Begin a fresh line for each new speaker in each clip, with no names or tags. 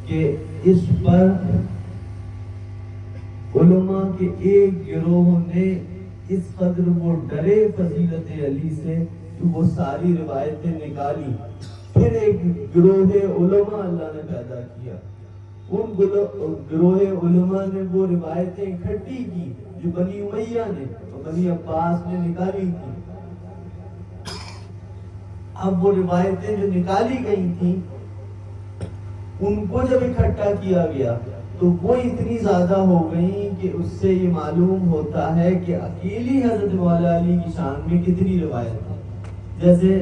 کہ اس پر علماء کے ایک گروہ نے اس قدر وہ ڈرے فضیلت علی سے کہ وہ ساری روایتیں نکالی. پھر ایک گروہ علماء اللہ نے پیدا کیا. ان گروہ علماء نے وہ روایتیں اکٹھی کی جو بنی امیہ نے اور بنی عباس نے نکالی تھی. اب وہ روایتیں جو نکالی گئی تھیں ان کو جب اکٹھا کیا گیا تو وہ اتنی زیادہ ہو گئی کہ اس سے یہ معلوم ہوتا ہے کہ اکیلی حضرت مولا علی کی شان میں کتنی روایت ہے. جیسے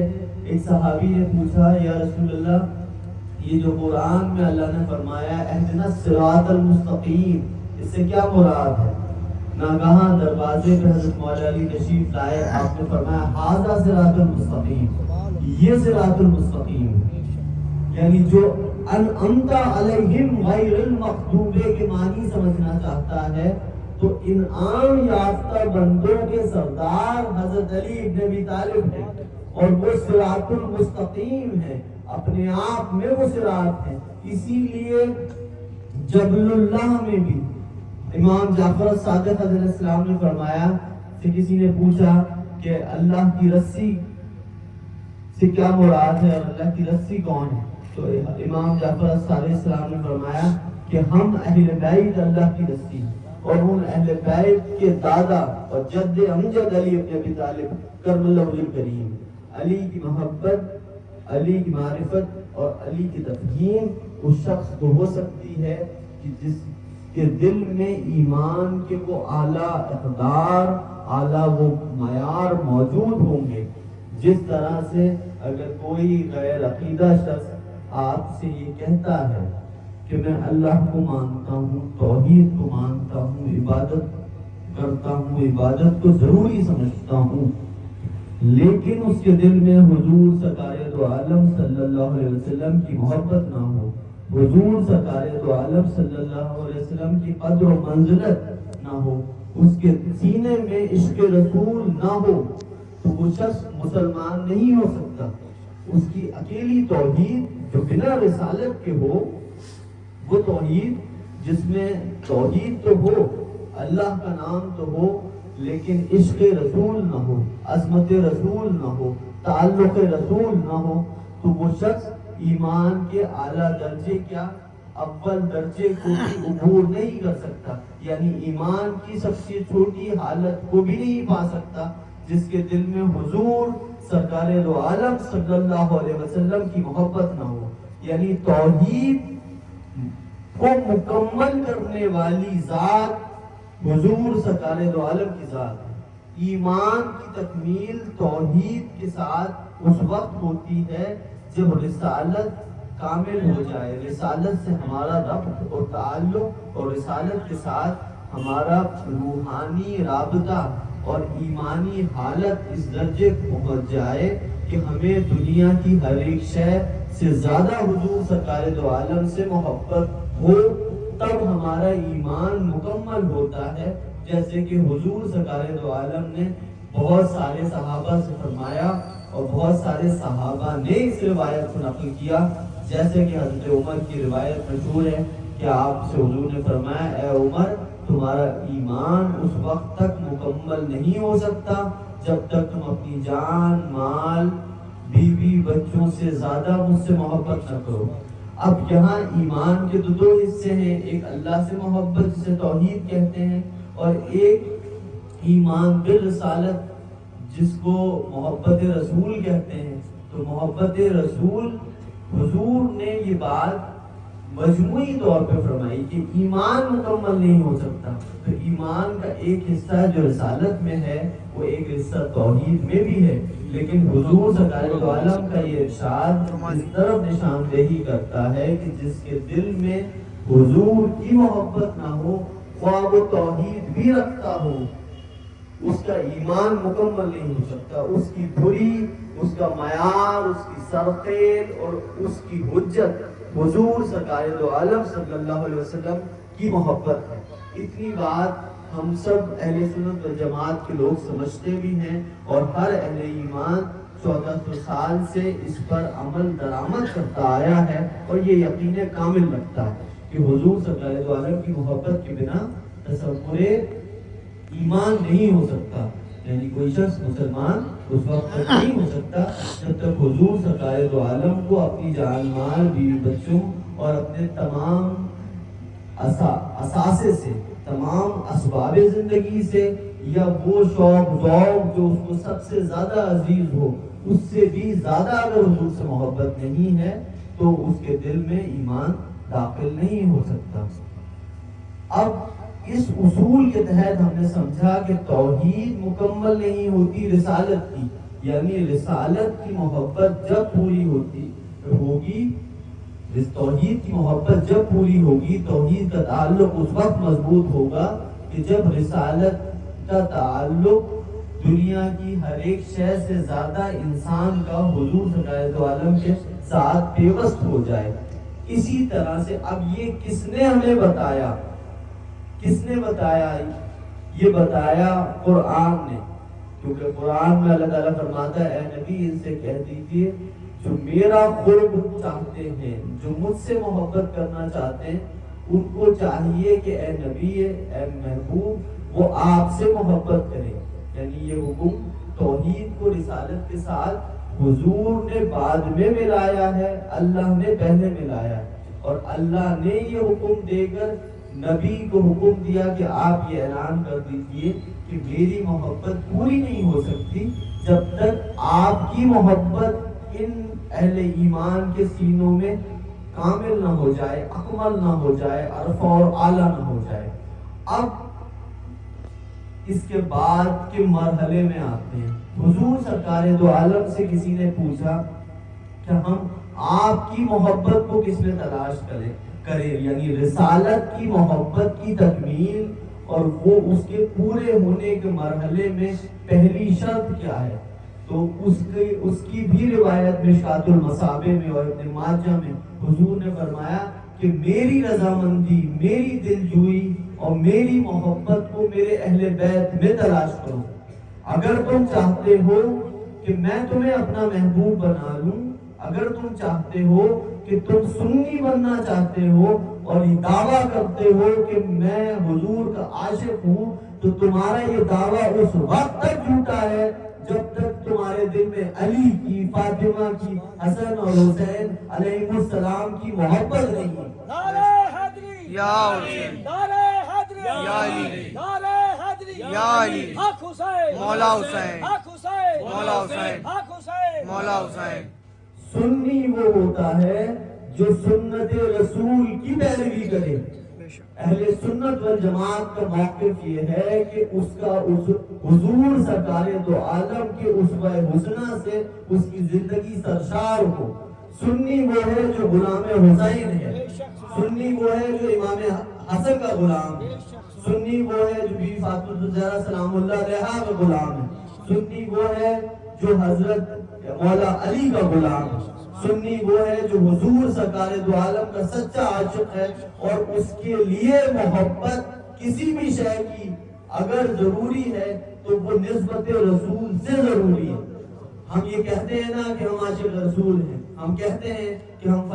ایک صحابی نے پوچھا یا رسول اللہ یہ جو قرآن میں اللہ نے فرمایا اہدنا الصراط المستقیم اس سے کیا مراد ہے؟ ناگہاں دروازے پہ حضرت مولا علی تشریف لائے, آپ نے فرمایا ھذا صراط المستقیم, یہ صراط المستقیم یعنی جو انعمت علیہم غیر المغضوب کے معنی سمجھنا چاہتا ہے تو انعام یافتہ بندوں کے سردار حضرت علی ابن ابی طالب ہیں اور وہ صراط المستقیم ہے, اپنے آپ میں وہ صراط ہے. اسی لیے جبل اللہ میں بھی امام جعفر صادق علیہ السلام نے فرمایا کہ کسی نے پوچھا کہ اللہ کی رسی سے کیا مراد ہے اور اللہ کی رسی کون ہے, تو امام جعفر صادق علیہ السلام نے فرمایا کہ ہم اہل بیت اللہ کی رسی اور ان اہل بیت کے دادا اور جد امجد علی ابن ابی طالب کرم اللہ وجہ کریم, علی کی محبت, علی کی معرفت اور علی کی تفہیم اس شخص کو ہو سکتی ہے کہ جس کے دل میں ایمان کے وہ اعلیٰ اقدار, اعلیٰ وہ معیار موجود ہوں گے. جس طرح سے اگر کوئی غیر عقیدہ شخص آپ سے یہ کہتا ہے کہ میں اللہ کو مانتا ہوں, توحید کو مانتا ہوں, عبادت کرتا ہوں, عبادت کو ضروری سمجھتا ہوں, لیکن اس کے دل میں حضور سرکار دو عالم صلی اللہ علیہ وسلم کی محبت نہ ہو, حضور سرکار دو عالم صلی اللہ علیہ وسلم کی قدر و منزلت نہ ہو, اس کے سینے میں عشق رسول نہ ہو, تو وہ شخص مسلمان نہیں ہو سکتا. اس کی اکیلی توحید جو بنا رسالت کے ہو, وہ توحید جس میں توحید تو ہو, اللہ کا نام تو ہو, لیکن عشق رسول نہ ہو, عظمت رسول نہ ہو, تعلق رسول نہ ہو, تو وہ شخص ایمان کے اعلیٰ درجے کیا اول درجے کو بھی عبور نہیں کر سکتا, یعنی ایمان کی سب سے چھوٹی حالت کو بھی نہیں پا سکتا جس کے دل میں حضور سرکار دو عالم صلی اللہ علیہ وسلم کی محبت نہ ہو. یعنی توحید کو مکمل کرنے والی ذات حضور سرکار دو عالم کی ذات ہے. ایمان کی تکمیل توحید کے ساتھ اس وقت ہوتی ہے جب رسالت کامل ہو جائے, رسالت سے ہمارا ربط اور تعلق اور رسالت کے ساتھ ہمارا روحانی رابطہ اور ایمانی حالت اس درجے کو پہنچ جائے کہ ہمیں دنیا کی ہر ایک شے سے زیادہ حضور سرکار دو عالم سے محبت ہو, تب ہمارا ایمان مکمل ہوتا ہے. جیسے کہ حضور سرکار دو عالم نے بہت سارے صحابہ سے فرمایا اور بہت سارے صحابہ نے اس روایت کو نقل کیا, جیسے کہ حضرت عمر کی روایت مشہور ہے کہ آپ سے حضور نے فرمایا اے عمر تمہارا ایمان اس وقت تک مکمل نہیں ہو سکتا جب تک تم اپنی جان, مال, بیوی, بچوں سے زیادہ مجھ سے محبت نہ کرو. اب یہاں ایمان کے دو حصے ہیں, ایک اللہ سے محبت جسے توحید کہتے ہیں, اور ایک ایمان بالرسالت جس کو محبت رسول کہتے ہیں. تو محبت رسول حضور نے یہ بات مجموعی طور پہ فرمائی کہ ایمان مکمل نہیں ہو سکتا, تو ایمان کا ایک حصہ جو رسالت میں ہے وہ ایک حصہ توحید میں بھی ہے, لیکن حضور سرکار دو عالم کا یہ ارشاد اس طرف نشاندہی کرتا ہے کہ جس کے دل میں حضور کی محبت نہ ہو, خواہ وہ توحید بھی رکھتا ہو, اس کا ایمان مکمل نہیں ہو سکتا. اس کی دھری, اس کا معیار, اس کی سرخیل اور اس کی حجت حضور سرکار دو عالم صلی اللہ علیہ وسلم کی محبت ہے. اتنی بات ہم سب اہل سنت والجماعت کے لوگ سمجھتے بھی ہیں, اور ہر اہل ایمان 1400 سال سے اس پر عمل درآمد کرتا آیا ہے اور یہ یقین کامل رکھتا ہے کہ حضور سرکار دو عالم کی محبت کے بنا تصور ایمان نہیں ہو سکتا. یعنی کوئی شخص مسلمان اس وقت تک نہیں ہو سکتا جب تک حضور سرکار دو عالم کو اپنی جان مال بیوی بچوں اور اپنے تمام اثاثے سے، تمام اسباب زندگی سے، یا وہ شوق ذوق جو اس کو سب سے زیادہ عزیز ہو اس سے بھی زیادہ اگر حضور سے محبت نہیں ہے تو اس کے دل میں ایمان داخل نہیں ہو سکتا. اب اس اصول کے تحت ہم نے سمجھا کہ توحید مکمل نہیں ہوتی رسالت کی، یعنی رسالت کی محبت جب پوری ہوگی، توحید کی محبت جب پوری ہوگی، توحید کا تعلق اس وقت مضبوط ہوگا کہ جب رسالت کا تعلق دنیا کی ہر ایک شے سے زیادہ انسان کا حضور سرکار دو عالم کے ساتھ پیوست ہو جائے. اسی طرح سے اب یہ کس نے ہمیں بتایا؟ یہ بتایا قرآن نے، کیونکہ قرآن میں اللہ تعالیٰ فرماتا ہے اے نبی ان سے کہہ دیجیے جو میرا قرب چاہتے ہیں، جو مجھ سے محبت کرنا چاہتے ہیں، ان کو چاہیے کہ اے نبی اے محبوب وہ آپ سے محبت کریں. یعنی یہ حکم توحید کو رسالت کے ساتھ حضور نے بعد میں ملایا ہے، اللہ نے پہلے ملایا ہے. اور اللہ نے یہ حکم دے کر نبی کو حکم دیا کہ آپ یہ اعلان کر دیجئے کہ میری محبت پوری نہیں ہو سکتی جب تک آپ کی محبت ان اہل ایمان کے سینوں میں کامل نہ ہو جائے، اکمل نہ ہو جائے، عرفہ اور اعلیٰ نہ ہو جائے. اب اس کے بعد کے مرحلے میں آتے ہیں. حضور سرکار دو عالم سے کسی نے پوچھا کہ ہم آپ کی محبت کو کس میں تلاش کریں، یعنی رسالت کی محبت کی تکمیل اور وہ اس کے پورے ہونے کے مرحلے میں پہلی شرط کیا ہے. تو اس کی بھی روایت مشکات المصابیح میں اور ابن ماجہ میں حضور نے فرمایا کہ میری رضامندی، میری دلجوئی اور میری محبت کو میرے اہل بیت میں تلاش کرو. اگر تم چاہتے ہو کہ میں تمہیں اپنا محبوب بنا لوں، اگر تم چاہتے ہو کہ تم سنی بننا چاہتے ہو اور یہ دعویٰ کرتے ہو کہ میں حضور کا عاشق ہوں، تو تمہارا یہ دعویٰ اس وقت تک جھوٹا ہے جب تک تمہارے دل میں علی کی، فاطمہ کی، حسن اور حسین علیہ السلام کی محبت نہیں ہے.
نعرہ حیدری یا حسین، نعرہ حیدری یا علی، نعرہ حیدری یا علی، حق حسین مولا حسین، حق حسین مولا حسین، حق حسین مولا حسین.
سنی وہ ہوتا ہے جو سنت رسول کی پیروی کرے. اہل سنت والجماعت کا موقف یہ ہے کہ اس کا حضور سرکار دو عالم کے اسوہ حسنہ سے اس کی زندگی سرشار ہو. سنی وہ ہے جو غلام حسین ہے، سنی وہ ہے جو امام حسن کا غلام ہے، سنی وہ ہے جو بی فاطمہ الزہرا سلام اللہ علیہا کا غلام ہے، سنی وہ ہے جو حضرت مولا علی کا غلام ہے، سنی وہ ہے جو حضور سرکار دو عالم کا سچا عاشق ہے اور اس کے لیے محبت کسی بھی شے کی اگر ضروری ہے تو وہ نسبت رسول سے ضروری ہے. ہم یہ کہتے ہیں نا کہ ہم عاشق رسول ہیں، ہم کہتے ہیں کہ ہم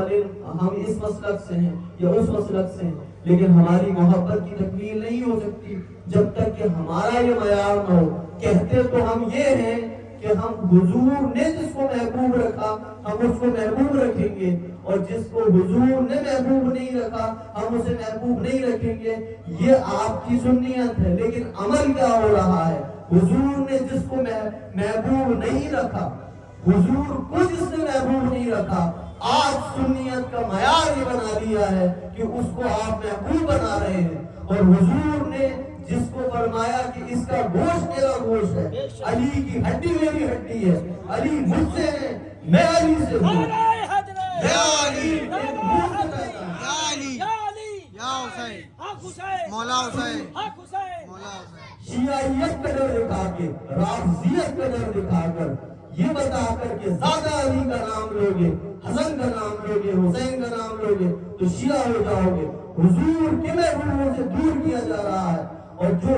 اس مسلک سے ہیں یا اس مسلک سے ہیں، لیکن ہماری محبت کی تکمیل نہیں ہو سکتی جب تک کہ ہمارا یہ معیار نہ ہو. کہتے تو ہم یہ ہیں کہ ہم حضور نے جس کو محبوب رکھا ہم اس کو محبوب رکھیں گے، اور جس کو حضور نے محبوب نہیں رکھا ہم اسے محبوب نہیں رکھیں گے. یہ آپ کی سنیت ہے، لیکن عمل کیا ہو رہا ہے؟ حضور نے جس کو محبوب نہیں رکھا، حضور کو جس نے محبوب نہیں رکھا، آج سنیت کا معیار یہ بنا دیا ہے کہ اس کو آپ محبوب بنا رہے ہیں. اور حضور نے جس کو فرمایا کہ اس کا گوشت میرا گوشت ہے، علی کی ہڈی میری ہڈی ہے، علی مجھ سے ہے، میں علی سے ہوں.
یا علی یا علی یا حسین، حق حسین مولا حسین، حق حسین مولا حسین.
شیعیت کا ڈر دکھا کے، رافضیت کا ڈر دکھا کر، یہ بتا کر کہ زیادہ علی کا نام لوگے، حسن کا نام لوگے، حسین کا نام لوگے تو شیعہ ہو جاؤ گے. حضور کے محبوبوں سے دور کیا جا رہا ہے. اور جو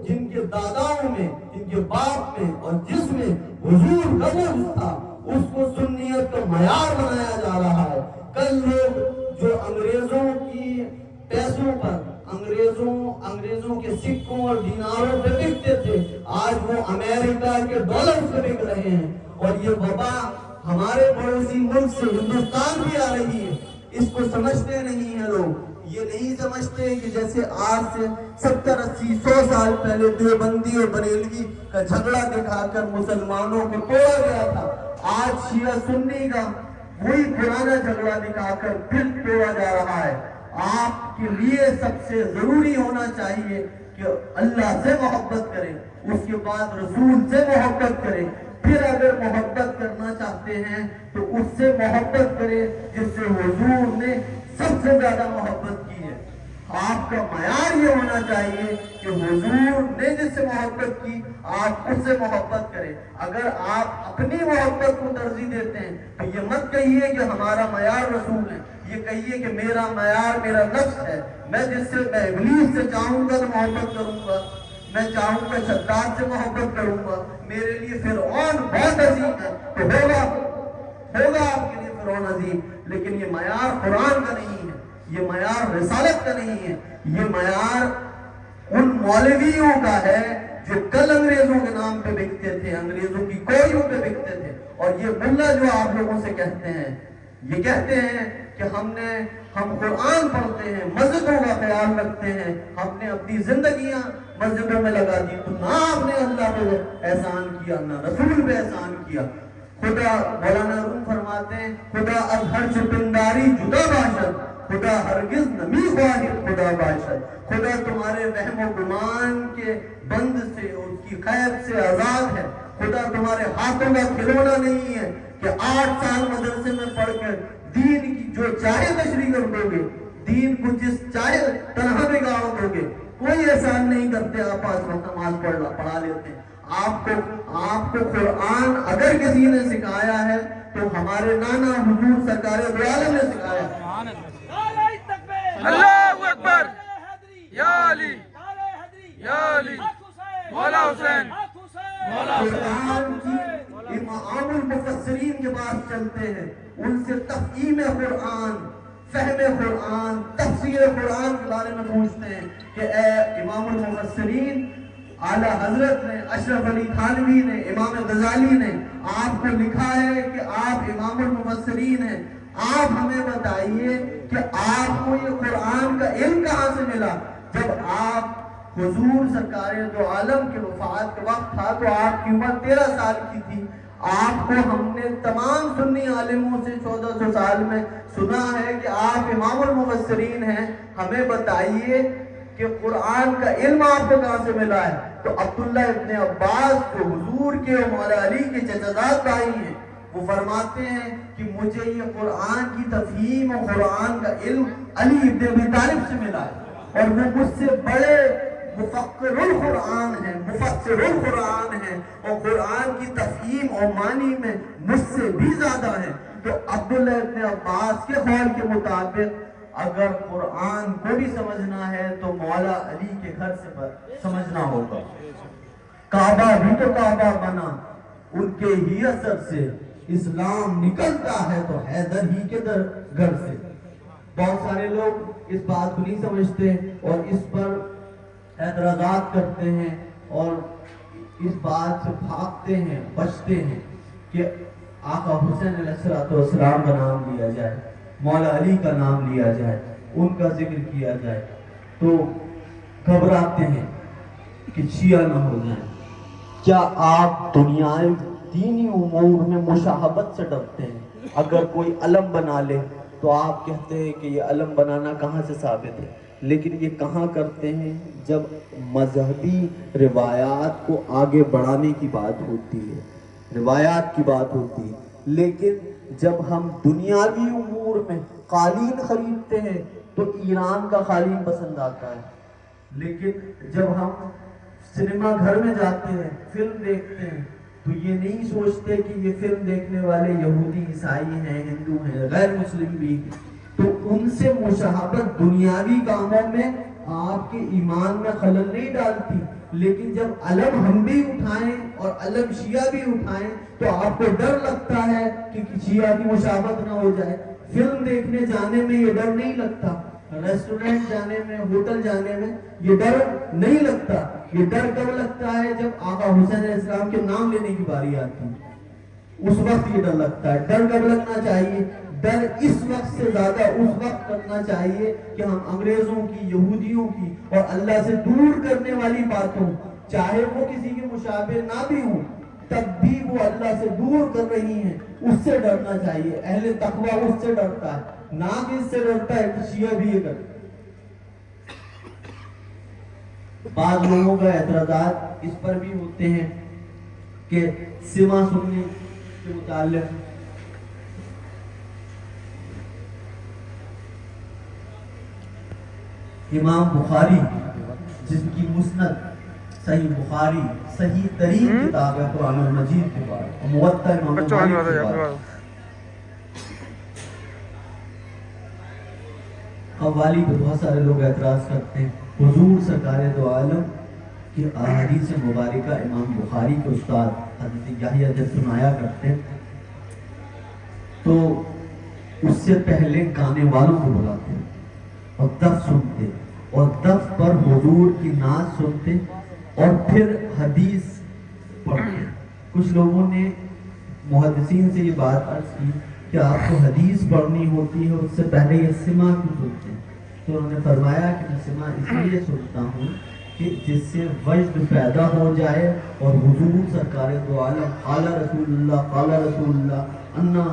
جن کے داداؤں میں، جن کے باپ میں اور جس میں حضور کا لفظ تھا، اس کو سنیت کا معیار بنایا جا رہا ہے۔ کل لوگ جو انگریزوں کی پیسوں پر، انگریزوں کے سکوں اور دیناروں پہ بکتے تھے، آج وہ امریکہ کے ڈالر پہ بک رہے ہیں۔ اور یہ وبا ہمارے پڑوسی ملک سے ہندوستان بھی آ رہی ہے، اس کو سمجھتے نہیں ہیں لوگ۔ یہ نہیں سمجھتے کہ جیسے آج سے 70 80 100 سال پہلے دیوبندی اور بریلوی کا جھگڑا دکھا کر مسلمانوں کو توڑا گیا تھا، آج شیعہ سنی کا وہی پرانا جھگڑا دکھا کر پھر توڑا جا رہا ہے۔ آپ کے لیے سب سے ضروری ہونا چاہیے کہ اللہ سے محبت کریں، اس کے بعد رسول سے محبت کریں، پھر اگر محبت کرنا چاہتے ہیں تو اس سے محبت کریں جس سے حضور نے سب سے زیادہ محبت کی ہے۔ آپ کا معیار یہ ہونا چاہیے کہ حضور نے جس سے محبت کی آپ اس سے محبت کریں۔ اگر آپ اپنی محبت کو ترجیح دیتے ہیں تو یہ مت کہیے کہ ہمارا معیار رسول ہے، یہ کہیے کہ میرا معیار میرا نفس ہے، میں ابلیس سے چاہوں گا تو محبت کروں گا، میں چاہوں گا شداد سے محبت کروں گا، میرے لیے فرعون بہت عظیم ہے تو ہوگا آپ کے لیے فرعون عظیم، لیکن یہ معیار قرآن کا نہیں ہے، یہ معیار رسالت کا نہیں ہے، یہ معیار ان مولویوں کا ہے جو کل انگریزوں کے نام پہ بکتے تھے، انگریزوں کی کوڑیوں پہ بکتے تھے۔ اور یہ ملا جو آپ لوگوں سے کہتے ہیں، یہ کہتے ہیں کہ ہم قرآن پڑھتے ہیں، مسجدوں کا خیال رکھتے ہیں، ہم نے اپنی زندگیاں مسجدوں میں لگا دی، تو نہ آپ نے اللہ پہ احسان کیا نہ رسول پہ احسان کیا۔ خدا مولانا روم فرماتے ہیں خدا از ہر چپنداری جدا باشد، خدا ہرگز نمی خواہد خدا باشد۔ خدا تمہارے وہم و گمان کے بند سے اور اس کی قید سے آزاد ہے۔ خدا تمہارے ہاتھوں کا کھلونا نہیں ہے کہ 8 سال مدرسے میں پڑھ کر دین کی جو چاہے تشریح کر دو گے، دین کو جس چاہے طرح بگاڑ دو گے، کوئی احسان نہیں کرتے۔ آپ 5 وقت نماز پڑھا لیتے ہیں۔ آپ کو قرآن اگر کسی نے سکھایا ہے تو ہمارے نانا حضور سرکار دو عالم نے سکھایا ہے۔
اللہ اکبر، یا علی یا علی، مولا حسین مولا
قرآن کی امام المفسرین کے پاس چلتے ہیں، ان سے تفہیم قرآن، فہم قرآن، تفسیر قرآن کے بارے میں پوچھتے ہیں کہ اے امام المفسرین، اعلیٰ حضرت نے، اشرف علی تھانوی نے، امام غزالی نے آپ کو لکھا ہے کہ آپ امام المفسرین ہیں، آپ ہمیں بتائیے کہ آپ کو یہ قرآن کا علم کہاں سے ملا؟ جب آپ حضور سرکار دو عالم کے وفات کا وقت تھا تو آپ کی عمر 13 سال کی تھی۔ آپ کو ہم نے تمام سنی عالموں سے 1400 سال میں سنا ہے کہ آپ امام المفسرین ہیں، ہمیں بتائیے کہ قرآن کا علم آپ کو کہاں سے ملا ہے؟ تو عبداللہ ابن عباس جو حضور کے اور مولا علی کے چچزاد بھائی ہیں، وہ فرماتے ہیں کہ مجھے یہ قرآن کی تفہیم اور قرآن کا علم علی ابن ابی طالب سے ملا ہے، اور وہ مجھ سے بڑے مفکر القرآن ہیں، مفسر القرآن ہیں، اور قرآن کی تفہیم اور معنی میں مجھ سے بھی زیادہ ہیں۔ تو عبداللہ ابن عباس کے قول کے مطابق اگر قرآن کو بھی سمجھنا ہے تو مولا علی کے گھر سے سمجھنا ہوگا۔ کعبہ بھی تو کعبہ بنا ان کے ہی اثر سے، اسلام نکلتا ہے تو حیدر ہی کے گھر سے۔ بہت سارے لوگ اس بات کو نہیں سمجھتے اور اس پر اعتراضات کرتے ہیں اور اس بات سے بھاگتے ہیں، بچتے ہیں کہ آقا حسین علیہ السلام کا نام لیا جائے، مولا علی کا نام لیا جائے، ان کا ذکر کیا جائے تو گھبراتے ہیں کہ شیعہ نہ ہو جائیں۔ کیا آپ دینی امور میں مشاہبت سے ڈرتے ہیں؟ اگر کوئی علم بنا لے تو آپ کہتے ہیں کہ یہ علم بنانا کہاں سے ثابت ہے، لیکن یہ کہاں کرتے ہیں جب مذہبی روایات کو آگے بڑھانے کی بات ہوتی ہے، روایات کی بات ہوتی ہے۔ لیکن جب ہم دنیاوی امور میں قالین خریدتے ہیں تو ایران کا قالین پسند آتا ہے، لیکن جب ہم سنیما گھر میں جاتے ہیں، فلم دیکھتے ہیں تو یہ نہیں سوچتے کہ یہ فلم دیکھنے والے یہودی، عیسائی ہیں، ہندو ہیں، غیر مسلم بھی، تو ان سے مشاہبت دنیاوی کاموں میں آپ کے ایمان میں خلل نہیں ڈالتی۔ لیکن جب علم ہم بھی اٹھائیں اور علم شیعہ بھی اٹھائیں تو آپ کو ڈر لگتا ہے کہ شیعہ کی مشابہت نہ ہو جائے. فلم دیکھنے جانے میں یہ ڈر نہیں لگتا, ریسٹورنٹ جانے میں, ہوٹل جانے میں یہ ڈر نہیں لگتا. یہ ڈر کب لگتا ہے؟ جب آقا حسین علیہ السلام کے نام لینے کی باری آتی ہے, اس وقت یہ ڈر لگتا ہے. ڈر کب لگنا چاہیے؟ ڈر اس وقت سے زیادہ اس وقت کرنا چاہیے کہ ہم انگریزوں کی, یہودیوں کی اور اللہ سے دور کرنے والی باتوں, چاہے وہ کسی کے مشابہ نہ بھی ہوں, تب بھی وہ اللہ سے دور کر رہی ہیں, اس سے ڈرنا چاہیے. اہل تقویٰ اس سے ڈرتا ہے, نہ کہ اس سے ڈرتا ہے کہ شیعہ بھی یہ کرتے. بعض لوگوں کا اعتراضات اس پر بھی ہوتے ہیں کہ سما سننے کے متعلق امام بخاری جس کی مسند صحیح بخاری صحیح ترین کتاب ہے قرآن مجید کے بعد, موطا امام مالک کے بعد, قوالی پہ بہت سارے لوگ اعتراض کرتے ہیں. حضور سرکار دو عالم کی احادیث مبارکہ امام بخاری کے استاد حضرت یحییٰ جب سنایا کرتے تو اس سے پہلے گانے والوں کو بلاتے اور دف سنتے, اور دف پر حضور کی نعت سنتے اور پھر حدیث پڑھتے. کچھ لوگوں نے محدثین سے یہ بات عرض کی کہ آپ کو حدیث پڑھنی ہوتی ہے, اس سے پہلے یہ سما کیوں سنتے ہیں؟ تو انہوں نے فرمایا کہ میں سما اس لیے سنتا ہوں کہ جس سے وجد پیدا ہو جائے اور حضور سرکار دو عالم قال رسول اللہ انا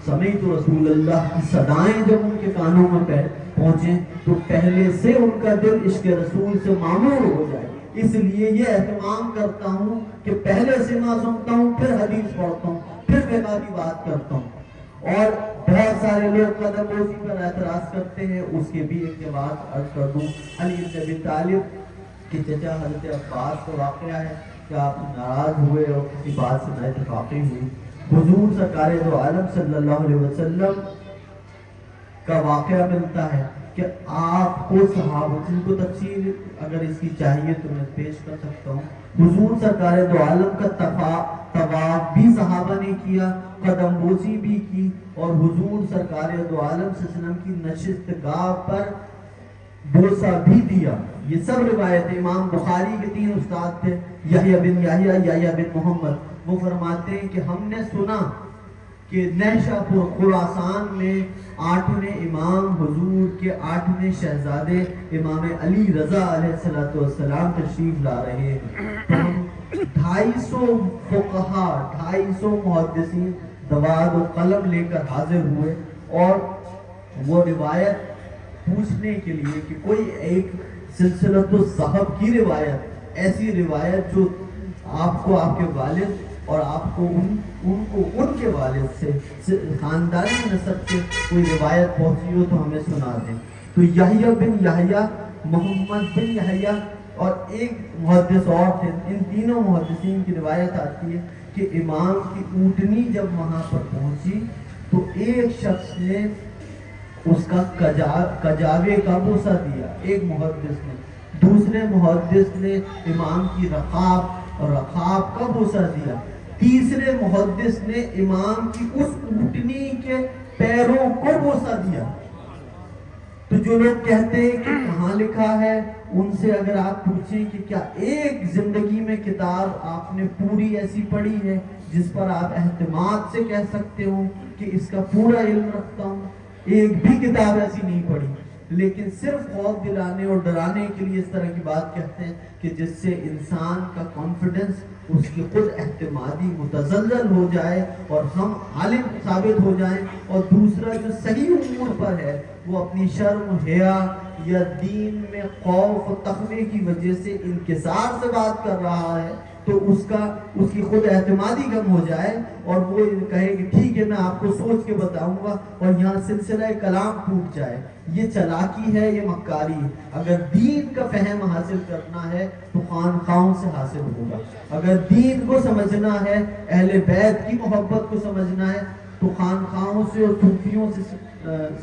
سمیت رسول اللہ کی صدائیں جب ان کے کانوں میں پہنچیں تو پہلے سے ان کا دل عشق رسول سے معمور ہو جائے. اس لیے یہ اہتمام کرتا ہوں کہ پہلے سما سنتا ہوں, پھر حدیث پڑھتا ہوں, پھر فقہ کی بات کرتا ہوں. اور بہت سارے لوگ قدم بوسی پر اعتراض کرتے ہیں, اس کے بھی ایک جواب عرض کر دوں. علی بن ابی طالب کے چچا حضرت عباس کا واقعہ ہے کہ آپ ناراض ہوئے اور کسی بات سے نااتفاقی ہوئی. حضور سرکار دو عالم صلی اللہ علیہ وسلم کا واقعہ ملتا ہے کہ آپ کو صحابہ, جن کو تفصیل اگر اس کی چاہیے تو میں پیش کر سکتا ہوں. حضور سرکار دو عالم کا طواف بھی صحابہ نے کیا, قدم بوسی بھی کی, اور حضور سرکار دو عالم صلی اللہ علیہ وسلم کی نشست گاہ پر بوسہ بھی دیا. یہ سب روایت امام بخاری کے 3 استاد تھے, یحییٰ بن یحییٰ, یحییٰ بن محمد. وہ فرماتے ہیں کہ ہم نے سنا کہ نہشہ پور خراسان میں 8ویں امام حضور کے 8ویں شہزادے امام علی رضا علیہ السلام تشریف لا رہے ہیں. تو ہم 250 فقہا, 250 محدثین دواد و قلم لے کر حاضر ہوئے اور وہ روایت پوچھنے کے لیے کہ کوئی ایک سلسلۃ الصحب کی روایت, ایسی روایت جو آپ کو آپ کے والد اور آپ کو ان کے والد سے خاندانی نسب سے کوئی روایت پہنچی ہو تو ہمیں سنا دیں. تو یحییٰ بن یحییٰ, محمد بن یحییٰ اور ایک محدث اور تھے. ان تینوں محدثین کی روایت آتی ہے کہ امام کی اونٹنی جب وہاں پر پہنچی تو ایک شخص نے اس کا کجاوے کا بوسہ دیا, ایک محدث نے. دوسرے محدث نے امام کی رقاب کا بوسہ دیا. تیسرے محدث نے امام کی اس اونٹنی کے پیروں کو بوسہ دیا. تو جو لوگ کہتے ہیں کہ کہاں لکھا ہے, ان سے اگر آپ پوچھیں کہ کیا ایک زندگی میں کتاب آپ نے پوری ایسی پڑھی ہے جس پر آپ اعتماد سے کہہ سکتے ہو کہ اس کا پورا علم رکھتا ہوں؟ ایک بھی کتاب ایسی نہیں پڑھی. لیکن صرف خوف دلانے اور ڈرانے کے لیے اس طرح کی بات کہتے ہیں کہ جس سے انسان کا کانفیڈنس, اس کی خود اعتمادی متزلزل ہو جائے اور ہم عالم ثابت ہو جائیں. اور دوسرا جو صحیح امور پر ہے وہ اپنی شرم, حیا یا دین میں خوف و تقوی کی وجہ سے انکسار سے بات کر رہا ہے تو اس کی خود اعتمادی کم ہو جائے اور وہ کہے کہ ٹھیک ہے میں آپ کو سوچ کے بتاؤں گا, اور یہاں سلسلہ کلام ٹوٹ جائے. یہ چلاکی ہے, یہ مکاری ہے. اگر دین کا فہم حاصل کرنا ہے تو خانقاہوں سے حاصل ہوگا. اگر دین کو سمجھنا ہے, اہل بیت کی محبت کو سمجھنا ہے تو خانقاہوں سے اور صوفیوں سے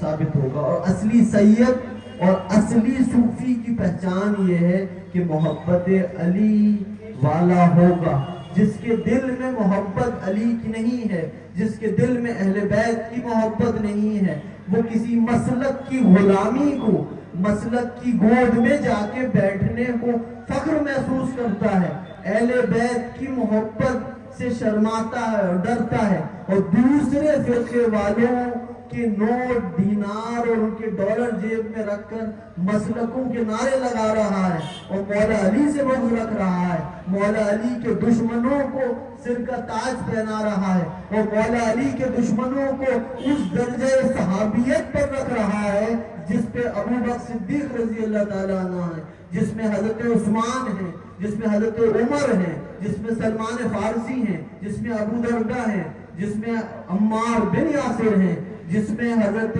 ثابت ہوگا. اور اصلی سید اور اصلی صوفی کی پہچان یہ ہے کہ محبت علی والا ہوگا، جس کے دل میں محبت علی کی نہیں ہے، جس کے دل میں اہل بیت کی محبت نہیں ہے، وہ کسی مسلک کی غلامی کو، مسلک کی گود میں جا کے بیٹھنے کو فخر محسوس کرتا ہے، اہل بیت کی محبت سے شرماتا ہے اور ڈرتا ہے، اور دوسرے فرقے والوں کے نوٹ دینار اور ان کے ڈالر جیب میں رکھ کر مسلکوں کے نعرے لگا رہا ہے اور مولا علی سے بغض رکھ رہا ہے، مولا علی کے دشمنوں کو سر کا تاج پہنا رہا ہے اور مولا علی کے دشمنوں کو اس درجہ صحابیت پر رکھ رہا ہے جس پہ ابو بکر صدیق رضی اللہ تعالیٰ عنہ ہے، جس میں حضرت عثمان ہیں، جس میں حضرت عمر ہیں، جس میں سلمان فارسی ہیں، جس میں ابو دردہ ہیں، جس میں عمار بن یاسر ہیں، جس میں حضرت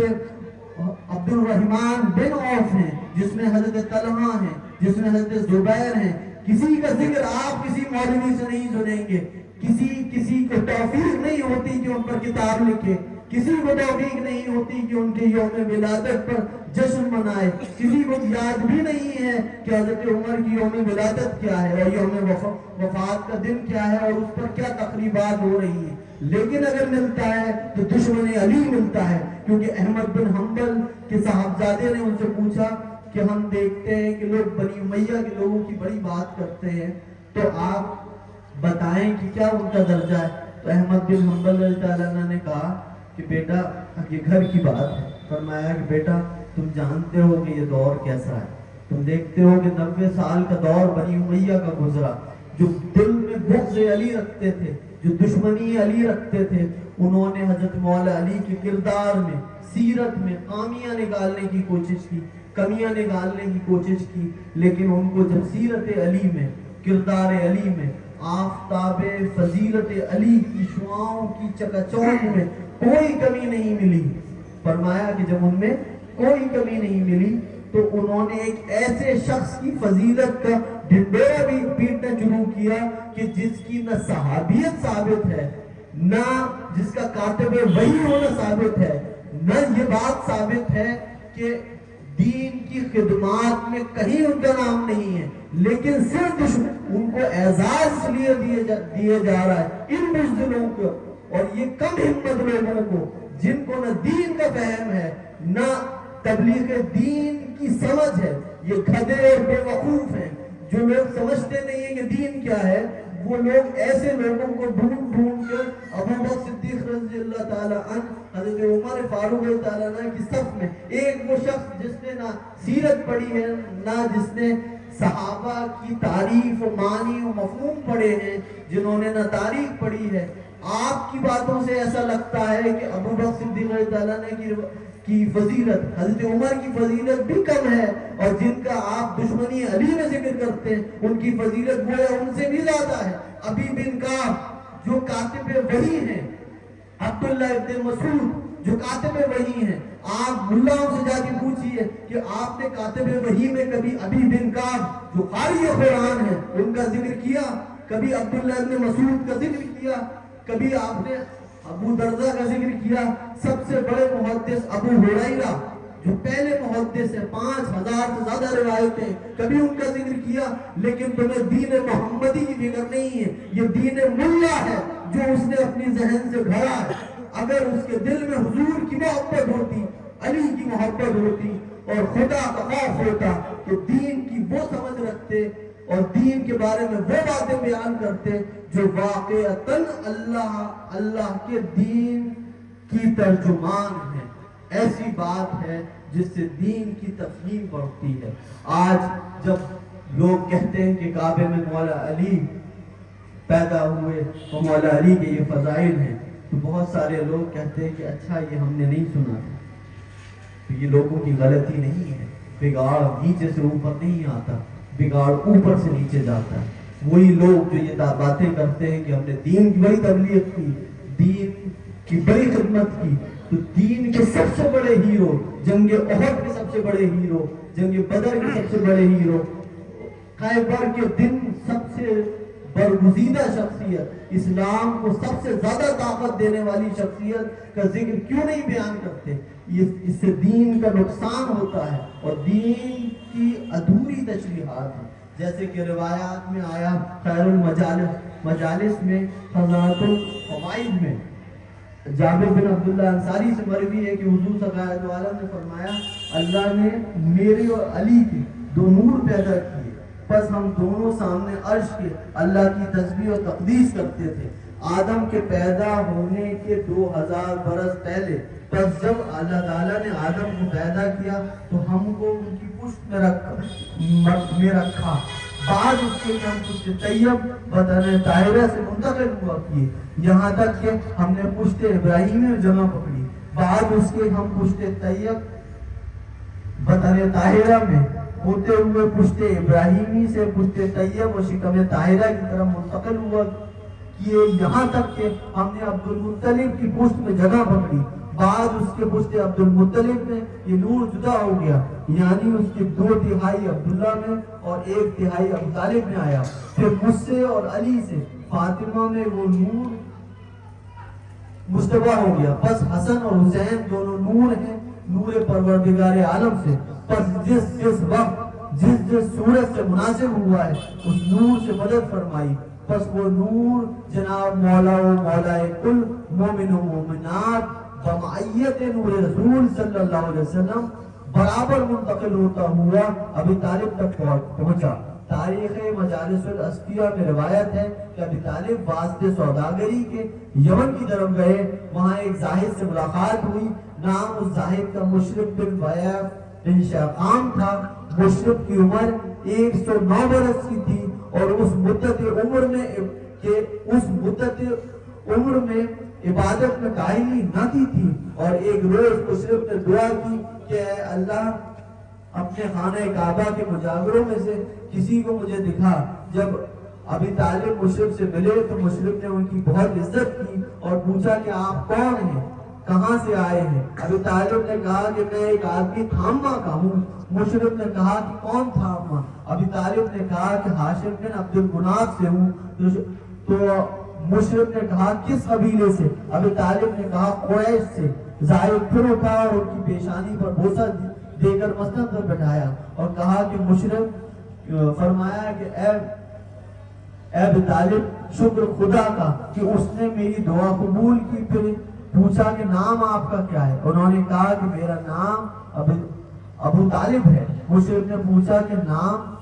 عبد الرحمن بن عوف ہیں، جس میں حضرت طلحہ ہیں، جس میں حضرت زبیر ہیں۔ کسی کا ذکر آپ کسی مولوی سے نہیں سنیں گے، کسی کو توفیق نہیں ہوتی کہ ان پر کتاب لکھے، کسی کو توفیق نہیں ہوتی کہ ان کے یوم ولادت پر جشن منائے، کسی کو یاد بھی نہیں ہے کہ حضرت عمر کی یوم ولادت کیا ہے اور یوم وفات کا دن کیا ہے اور اس پر کیا تقریبات ہو رہی ہیں۔ لیکن اگر ملتا ہے تو دشمن علی ملتا ہے، کیونکہ احمد بن حنبل کے صاحبزادے نے ان سے پوچھا کہ ہم دیکھتے ہیں کہ لوگ بنی امیہ کے لوگوں کی بڑی بات کرتے ہیں، تو آپ بتائیں کہ کیا ان کا درجہ ہے؟ تو احمد بن حنبل رضی اللہ عنہ نے کہا کہ بیٹا یہ گھر کی بات ہے۔ فرمایا کہ بیٹا تم جانتے ہو کہ یہ دور کیسا ہے، تم دیکھتے ہو کہ 90 سال کا دور بنی امیہ کا گزرا، جو دل میں بغض علی رکھتے تھے، جو دشمنی علی رکھتے تھے، انہوں نے حضرت مولا علی کے کردار میں، سیرت میں خامیاں نکالنے کی کوشش کی، کمیاں نکالنے کی کوشش کی، لیکن ان کو جب سیرت علی میں، کردار علی میں، آفتاب فضیلت علی کی شعاؤں کی چکاچوند میں کوئی کمی نہیں ملی، فرمایا کہ جب ان میں کوئی کمی نہیں ملی تو انہوں نے ایک ایسے شخص کی فضیلت کا ڈنڈورا بھی پیٹنا شروع کیا کہ جس کی نہ صحابیت ثابت ہے، نہ جس کا کاتب وحی ہونا ثابت ہے، نہ یہ بات ثابت ہے کہ دین کی خدمات میں کہیں ان کا نام نہیں ہے، لیکن صرف ان کو اعزاز اس لیے دیے جا رہا ہے ان بزدلوں کو اور یہ کم ہمت لوگوں کو جن کو نہ دین کا فہم ہے نہ تبلیغ دین کی سمجھ ہے، یہ گدھے اور بے وقوف ہیں۔ جو لوگ سمجھتے نہیں ہیں کہ دین کیا ہے، وہ لوگ ایسے لوگوں کو ڈھونڈ کر ابو بکر صدیق رضی اللہ تعالیٰ عنہ، حضرت عمر فاروق رضی اللہ تعالیٰ عنہ کی صف میں ایک وہ شخص جس نے نہ سیرت پڑھی ہے، نہ جس نے صحابہ کی تعریف و معنی و مفہوم پڑھے ہیں، جنہوں نے نہ تاریخ پڑھی ہے، آپ کی باتوں سے ایسا لگتا ہے کہ ابو بکر صدیق رضی اللہ عنہ کی فضیلت، حضرت عمر کی فضیلت بھی کم ہے، اور جن کا آپ دشمنی علی میں ذکر کرتے ہیں ان کی فضیلت گویا ان سے بھی زیادہ ہے۔ ابی بن کعب جو کاتب وحی ہیں، عبداللہ ابن مسعود جو کاتب وحی ہیں، آپ ملاؤں سے جا کے پوچھئے کہ آپ نے کاتب وحی میں کبھی ابی بن کعب جو قاری قرآن ہیں ان کا ذکر کیا، کبھی عبداللہ ابن مسعود کا ذکر کیا، کبھی آپ نے ابو دردہ کا ذکر کیا؟ سب سے بڑے محدث ابو ہریرہ جو پہلے محدث ہیں، 5000 سے زیادہ روایتیں، کبھی ان کا ذکر کیا؟ لیکن تمہیں دین محمدی کی فکر نہیں ہے، یہ دین ملا ہے جو اس نے اپنی ذہن سے گھڑا ہے۔ اگر اس کے دل میں حضور کی محبت ہوتی، علی کی محبت ہوتی اور خدا کا خوف ہوتا تو دین کی وہ سمجھ رکھتے اور دین کے بارے میں وہ باتیں بیان کرتے جو واقعتاً اللہ کے دین کی ترجمان ہے۔ ایسی بات ہے جس سے دین کی تفہیم بڑھتی ہے۔ آج جب لوگ کہتے ہیں کہ کعبے میں مولا علی پیدا ہوئے اور مولا علی کے یہ فضائل ہیں تو بہت سارے لوگ کہتے ہیں کہ اچھا یہ ہم نے نہیں سنا تھا۔ تو یہ لوگوں کی غلطی نہیں ہے، بگاڑ نیچے سے اوپر نہیں آتا، بگاڑ اوپر سے نیچے جاتا ہے۔ وہی لوگ جو یہ باتیں کرتے ہیں کہ ہم نے دین کی بڑی تبلیغ کی، دین کی بڑی خدمت کی، تو دین کے سب سے بڑے ہیرو، جنگ احد کے سب سے بڑے ہیرو، جنگ بدر کے سب سے بڑے ہیرو، خیبر کے دن سب سے برگزیدہ شخصیت، اسلام کو سب سے زیادہ طاقت دینے والی شخصیت کا ذکر کیوں نہیں بیان کرتے؟ اس سے دین کا نقصان ہوتا ہے اور دین کی ادھوری تشریحات ہیں، جیسے کہ روایات میں آیا خیر المجالس میں خزانۃ الفوائد میں جابر بن عبداللہ انصاری سے مروی ہے کہ حضور صلی اللہ علیہ وسلم نے فرمایا اللہ نے میرے اور علی کے دو نور پیدا کیے، پس ہم دونوں سامنے عرش کے اللہ کی تسبیح و تقدیس کرتے تھے آدم کے پیدا ہونے کے 2000 برس پہلے۔ پس جب اللہ تعالیٰ نے آدم کو پیدا کیا تو ہم کو ان کی پشت میں رکھا، بعد اس کے ہم پشت طیب بدن طاہرہ سے منتقل ہوا کیے، یہاں تک کہ ہم نے پشت ابراہیم میں جمع پکڑی، بعد اس کے ہم پشت طیب بدن طاہرہ میں ہوتے ہوئے پشت ابراہیمی سے پشت طیب و شکم طاہرہ کی طرف منتقل ہوا کیے، یہاں تک کہ ہم نے عبد المطلب کی پشت میں جگہ پکڑی، بعد اس کے پشت عبد المطلب میں یہ نور جدا ہو گیا، یعنی اس کے 2/3 عبداللہ میں اور 1/3 ابو طالب میں آیا، پھر مجھ سے اور علی سے فاطمہ میں وہ نور مشتبہ ہو گیا، پس حسن اور حسین دونوں نور ہیں نور پروردگار عالم سے، پس جس وقت جس صورت سے مناسب ہوا ہے اس نور سے مدد فرمائی، پس وہ نور جناب مولا و مولا کل مومن و مومنات بمعیت نور رسول صلی اللہ علیہ وسلم برابر منتقل ہوتا ہوا ابی طالب تک پہنچا۔ تاریخ مجالس الاسفیہ میں روایت ہے کہ ابی طالب واسطے سوداگری کے یمن کی طرف گئے، وہاں ایک زاہد سے ملاقات ہوئی، نام اس زاہد کا مشرف بن ویف بن شیخام تھا، مشرف کی عمر 109 برس کی تھی اور اس مدت عمر میں عبادت میں کاہلی نہ کی تھی، اور ایک روز مشرف نے دعا کی کہ اے اللہ اپنے خانہ کعبہ کے مجاوروں میں سے کسی کو مجھے دکھا۔ جب ابی طالب مشرف سے ملے تو مشرف نے ان کی بہت عزت کی اور پوچھا کہ آپ کون ہیں، کہاں سے آئے ہیں؟ ابی طالب نے کہا کہ میں ایک آدمی تھامہ کا ہوں۔ مشرف نے کہا کہ کون تھامہ؟ ابی طالب نے کہا کہ ہاشم بن عبد المناف سے ہوں۔ تو مشرف نے کہا کس قبیلے سے؟ ابی طالب نے کہا قریش سے۔ زاہد پھر اٹھا اور ان کی پیشانی پر بوسہ دے کر مسند پر بٹھایا اور کہا کہ مشرف فرمایا کہ اے ابی طالب شکر خدا کا کہ اس نے میری دعا قبول کی۔ پھر پوچھا کہ نام آپ کا کیا ہے؟ انہوں نے کہا کہ میرا نام ابو طالب ہے۔ مشرف نے پوچھا کہ نام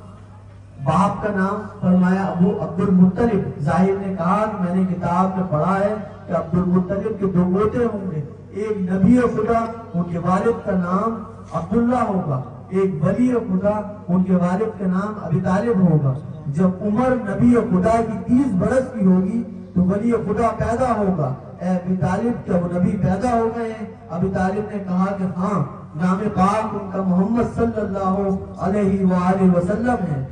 باپ کا نام؟ فرمایا ابو عبد المطلب۔ زاہد نے کہا کہ میں نے کتاب میں پڑھا ہے کہ عبد المطلب کے 2 پوتے ہوں گے، ایک نبی خدا ان کے والد کا نام عبداللہ ہوگا، ایک ولی خدا ان کے والد کا نام ابی طالب ہوگا۔ جب عمر نبی خدا کی 30 برس کی ہوگی تو ولی خدا پیدا ہوگا۔ اے ابی طالب کیا وہ نبی پیدا ہو گئے ہیں؟ ابی طالب نے کہا کہ ہاں، نام پاک ان کا محمد صلی اللہ علیہ وآلہ وسلم ہے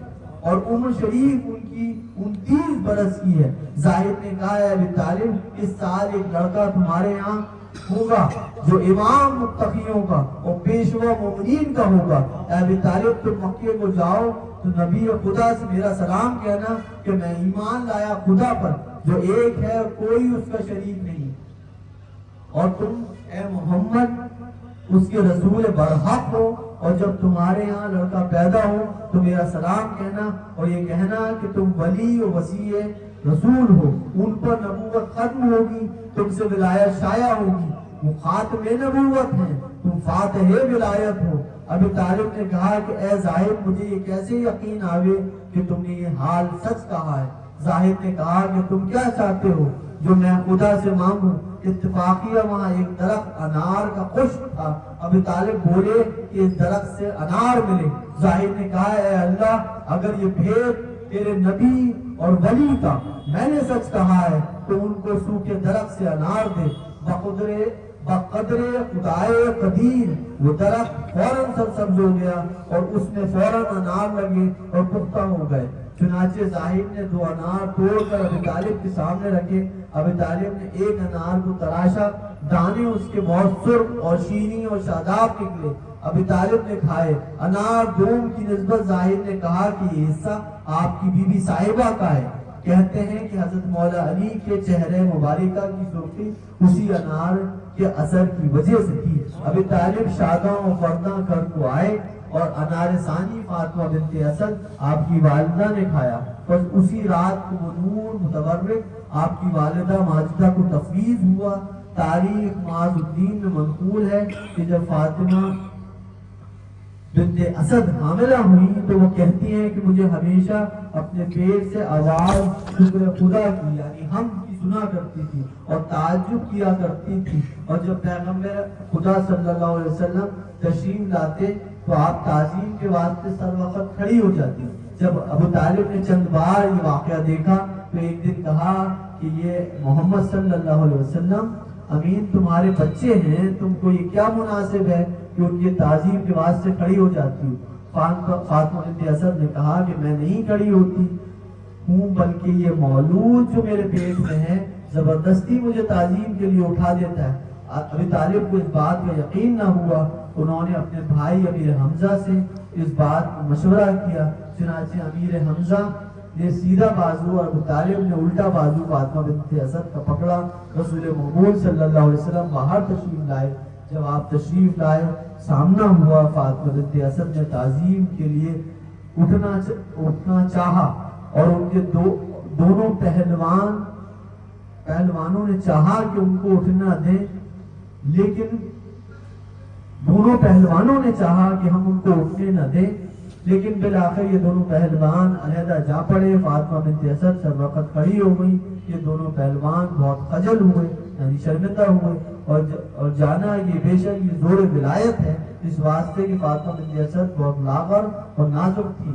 اور عمر شریف ان کی 29 برس کی ہے۔ زاہد نے کہا اے ابی طالب اس سال ایک لڑکا تمہارے یہاں ہوگا جو امام متقیوں کا اور پیشوا مومنین کا ہوگا۔ اے ابی طالب تم مکے کو جاؤ تو نبی خدا سے میرا سلام کہنا کہ میں ایمان لایا خدا پر جو ایک ہے اور کوئی اس کا شریک نہیں، اور تم اے محمد اس کے رسول برحق ہو، اور جب تمہارے ہاں لڑکا پیدا ہو تو میرا سلام کہنا اور یہ کہنا کہ تم ولی و وسیع رسول ہو، ان پر نبوت ختم ہوگی، تم سے ولایت شائع ہوگی، وہ خاتم نبوت ہیں، تم فاتح ولایت ہو۔ ابی طالب نے کہا کہ اے زاہد مجھے یہ کیسے یقین آوے کہ تم نے یہ حال سچ کہا ہے؟ زاہد نے کہا کہ تم کیا چاہتے ہو جو میں خدا سے مانگوں؟ اتفاقیہ وہاں ایک درخت انار کا خشک تھا۔ ابی طالب بولے کہ اس درخت سے انار ملے۔ زاہد نے کہا اے اللہ اگر یہ بھید تیرے نبی اور ولی کا میں نے سچ کہا ہے تو ان کو سوکھے درخت سے انار دے۔ بقدر خدائے قدیر وہ درخت فوراً سرسبز ہو گیا اور اس میں فوراً انار لگے اور پختہ ہو گئے۔ چنانچہ زاہد نے 2 انار توڑ کر ابی طالب کے سامنے رکھے۔ ابی طالب نے ایک انار کو تراشا، دانے اس کے بہت سرخ اور شیریں اور شاداب نکلے۔ ابی طالب نے کھائے۔ انار دوم کی نسبت زاہد نے کہا کہ یہ حصہ آپ کی بی بی صاحبہ کا ہے۔ کہتے ہیں کہ حضرت مولا علی کے چہرے مبارکہ کی سرخی اسی انار کے اثر کی وجہ سے تھی۔ ابی طالب شاداں و فرداں گھر کو آئے اور انار ثانی فاطمہ بنت اسد آپ کی والدہ نے کھایا، بس اسی رات کو وہ نور متبرک آپ کی والدہ ماجدہ کو تفویض ہوا۔ تاریخ معاذ الدین میں منقول ہے کہ جب فاطمہ بنت اسد حاملہ ہوئی تو وہ کہتی ہیں کہ مجھے ہمیشہ اپنے پیٹ سے آواز شکر خدا کی یعنی حمد کی سنا کرتی تھی اور تعجب کیا کرتی تھی، اور جب پیغمبر خدا صلی اللہ علیہ وسلم تشریف لاتے تو آپ تعظیم کے واسطے سر وقت کھڑی ہو جاتی۔ جب ابو طالب نے چند بار یہ واقعہ دیکھا تو ایک دن کہا کہ یہ محمد صلی اللہ علیہ وسلم امین تمہارے بچے ہیں، تم کو یہ کیا مناسب ہے کہ ان کی تعظیم کے واسطے کھڑی ہو جاتی ہوں؟ فاطمہ بنت اسد نے کہا کہ میں نہیں کھڑی ہوتی ہوں، بلکہ یہ مولود جو میرے پیٹ میں ہے زبردستی مجھے تعظیم کے لیے اٹھا دیتا ہے۔ ابی طالب کو اس بات کا یقین نہ ہوا، انہوں نے اپنے بھائی امیر حمزہ سے اس بات کو مشورہ کیا، چنانچہ امیر حمزہ نے سیدھا بازو اور ابو طالب نے الٹا بازو فاطمہ بنت اسد کا پکڑا۔ رسول محمود صلی اللہ علیہ وسلم باہر تشریف لائے، جب آپ تشریف لائے سامنا ہوا، فاطمہ بنت اسد نے تعظیم کے لیے اٹھنا چاہا اور ان کے دونوں پہلوانوں نے چاہا کہ ان کو اٹھنا دیں، لیکن دونوں پہلوانوں نے چاہا کہ ہم ان کو اٹھنے نہ دیں، لیکن بالآخر یہ دونوں پہلوان علیحدہ جا پڑے۔ فاطمہ بنت اسد سر وقت کھڑی ہو گئی۔ یہ دونوں پہلوان بہت خجل ہوئے یعنی شرمندہ ہوئے اور جانا یہ بے شک یہ زور ولایت ہے، اس واسطے کہ فاطمہ بنت اسد بہت لاغر اور نازک تھی۔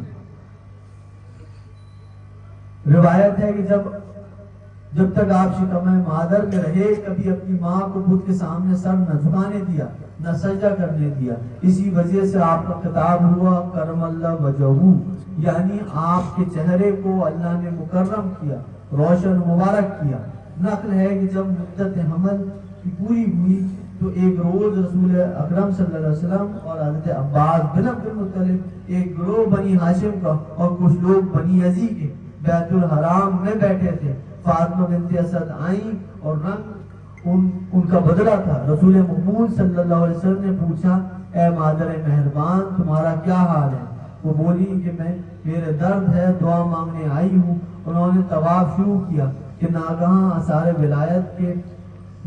روایت ہے کہ جب تک آپ شکمہ مادر میں رہے کبھی اپنی ماں کو بت کے سامنے سر نہ جھکانے دیا، نہ سجدہ کرنے دیا، اسی وجہ سے آپ کا خطاب ہوا کرم اللہ وجہہ، یعنی آپ کے چہرے کو اللہ نے مکرم کیا، روشن مبارک کیا۔ نقل ہے کہ جب مدت حمل کی پوری ہوئی تو ایک روز رسول اکرم صلی اللہ علیہ وسلم اور حضرت عباس بن عبد المطلب ایک گروہ بنی ہاشم کا اور کچھ لوگ بنی عزی کے بیت الحرام میں بیٹھے تھے۔ فاطمہ بنت اسد آئیں اور رنگ ان کا بدلا تھا۔ رسول محمود صلی اللہ علیہ وسلم نے پوچھا اے مادر مہربان تمہارا کیا حال ہے؟ وہ بولی کہ میرے درد ہے، دعا مانگنے آئی ہوں۔ انہوں نے طواف شروع کیا کہ ناگہاں آثار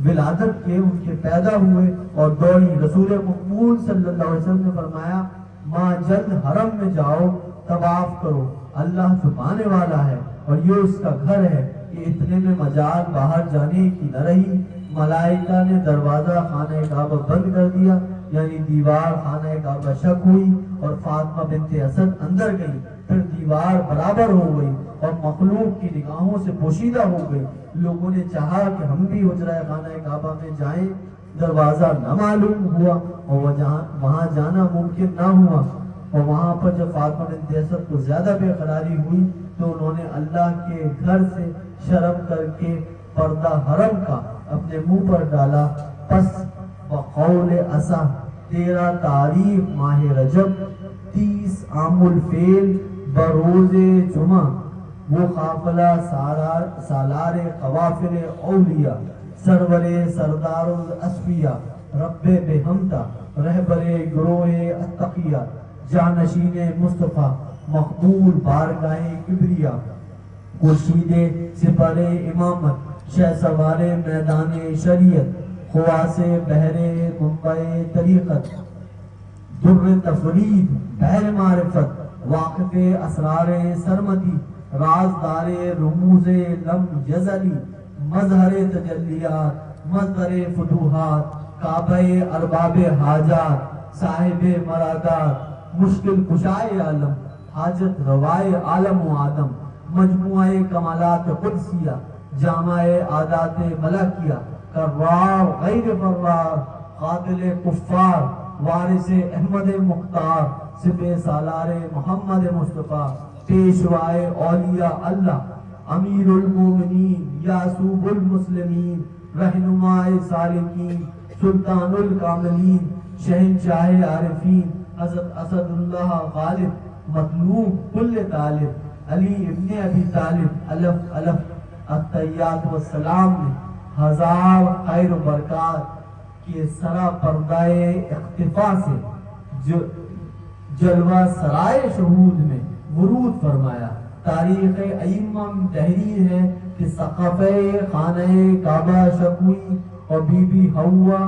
ولادت کے ان کے پیدا ہوئے اور دوڑی۔ رسول محمود صلی اللہ علیہ وسلم نے فرمایا ماں جلد حرم میں جاؤ، طواف کرو، اللہ چھپانے والا ہے اور یہ اس کا گھر ہے۔ کہ اتنے میں مجال باہر جانے کی نہ رہی، ملائکہ نے دروازہ خانہ کعبہ بند کر دیا، یعنی دیوار خانہ کعبہ شک ہوئی اور فاطمہ بنت اسد اندر گئی، پھر دیوار برابر ہو گئی اور مخلوق کی نگاہوں سے پوشیدہ ہو گئی۔ لوگوں نے چاہا کہ ہم بھی حجرہ خانہ کعبہ میں جائیں، دروازہ نہ معلوم ہوا اور وہاں جانا ممکن نہ ہوا، اور وہاں پر جب فاطمہ بنت اسد کو زیادہ بے قراری ہوئی تو انہوں نے اللہ کے گھر سے شرم کر کے پردہ حرم کا اپنے منہ پر ڈالا۔ پس بقول اسا 13 تاریخ ماہ رجب 30 عام الفیل بروز جمعہ وہ قافلہ سالار قوافل اولیاء سرور سردار الاسفیاء رب بحمدہ رہبر گروہ اتقیہ جانشین مصطفیٰ مقبول بارگاہ کبریا خورشید سپر امامت شہ سوار میدان شریعت خواص بحر منبع طریقت در تفرید بحر معرفت واقف اسرار سرمدی رازدار رموز لم یزلی مظہر تجلیات مظہر فتوحات کعبہ ارباب حاجات صاحب مرادات مشکل کشائے عالم حاجت روائے عالم و آدم مجموعہ کمالات قدسیہ جامع عادات ملکیہ کرار غیر فرار قاتل کفار وارث احمد مختار سپہ سالار محمد مصطفیٰ پیشوائے اولیاء اللہ امیر المومنین یاسوب المسلمین رہنماء سالکین سلطان الکاملین شہنشاہ عارفین حضرت اسد اللہ غالب مطلوب کل طالب علی ابن ابی طالب الف الف التحیات والسلام نے ہزار خیر و برکات کے سرا پردائے اختفا سے جلوہ سرائے شہود میں ورود فرمایا۔ تاریخ ائمہ میں تحریر ہے کہ سقفِ خانہ کعبہ شکوی اور بی بی حوا،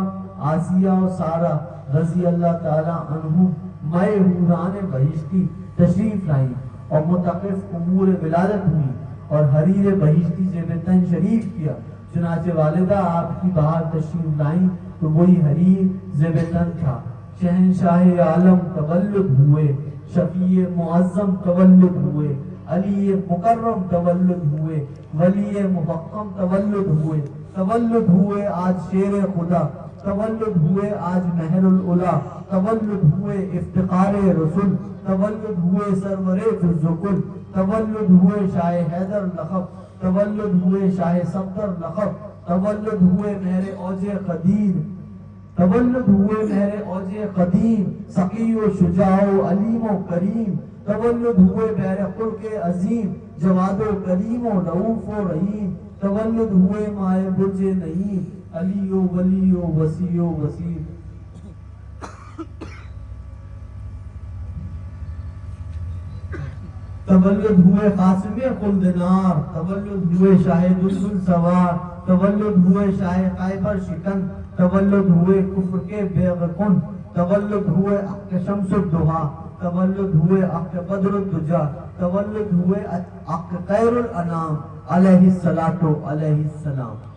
آسیہ و سارہ رضی اللہ تعالیٰ عنہ مائے حوران بہشتی تشریف لائیں اور متقف امور ولادت ہوئی اور حریر بہشتی سے تن شریف کیا۔ چنانچہ والدہ آپ کی باہر تشریف لائیں تو وہی حریر زیب تن تھا۔ شہنشاہ عالم تولد ہوئے، شفیع معظم تولد ہوئے، علی مکرم تولد ہوئے، ولی مفخم تولد ہوئے، تولد ہوئے آج شیر خدا، تولد ہوئے آج مہر العلا، تولد ہوئے افتخار رسول، تولد ہوئے سرور ذوالکل، تولد ہوئے شاہ حیدر لقب، تولد ہوئے شاہ صفدر لقب، تولد ہوئے مہر اوج قدیر، تولد ہوئے مہر اوج قدیم، سقی و شجاع و علیم و کریم، تولد ہوئے بہر خلق عظیم، جواد و کریم و رؤوف و رحیم، تولد ہوئے مائے برج نعیم، علی و ولی و وسیع و وسیع۔ تولد ہوئے قاسم خلد نار، تولد ہوئے شاہ دلدل سوار، تولد ہوئے شاہ خیبر شکن، تولد ہوئے کفر کے بیغ کن، تولد ہوئے حق شمس الدہا، تولد ہوئے حق بدر الدجا، تولد ہوئے حق خیر الانام علیہ الصلاۃ علیہ السلام۔